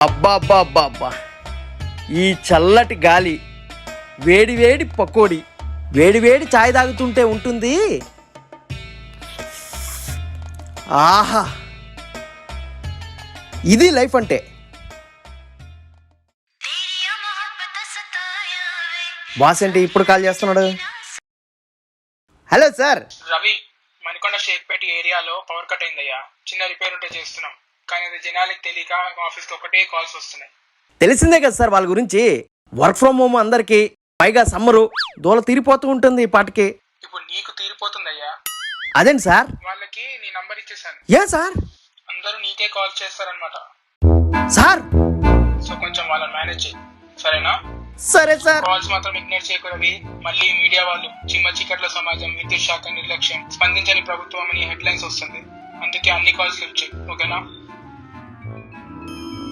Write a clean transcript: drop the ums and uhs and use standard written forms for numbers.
అబ్బా అబ్బా అబ్బా అబ్బా, ఈ చల్లటి గాలి, వేడి వేడి పకోడీ, వేడి వేడి చాయ్ తాగుతుంటే ఉంటుంది. ఆహా, ఇది లైఫ్ అంటే. బాస్ ఏంటి ఇప్పుడు కాల్ చేస్తున్నాడు? Hello sir. రవి, మణికొండ షేక్పేట ఏరియాలో పవర్ కట్ అయిందయ్యా. చిన్న రిపేర్ ఉంటే చేస్తున్నాం, కానీ అది జనాలకు తెలియక ఆఫీస్కి ఒకటే కాల్స్ వస్తున్నాయి. తెలిసిందే కదా సార్ వాళ్ళ గురించి. వర్క్ ఫ్రమ్ హోమ్ అందరికి, పైగా సమ్మరు, దూల తీరిపోతూ ఉంటుంది ఈ పాటికి. ఇప్పుడు నీకు తీరిపోతుందయ్యా. అదేంటి సార్? వాళ్ళకి నీ నంబర్ ఇచ్చేసాను. ఏ సార్? అందరూ నీకే కాల్ చేస్తారనమాట. సార్ సో కొంచెం వాళ్ళని మేనేజ్ చేయి, సరేనా? సరే సార్. కాల్స్ మాత్రం ఇగ్నోర్ చేయకూడదు. మళ్ళీ మీడియా వాళ్ళు చిమ్మ చీకట్ల సమాజం, విద్యుత్ శాఖ నిర్లక్ష్యం, స్పందించని ప్రభుత్వం అని హెడ్లైన్స్ వస్తుంది. అందుకే అన్ని కాల్స్ లిఫ్ట్ చేయి, ఓకేనా?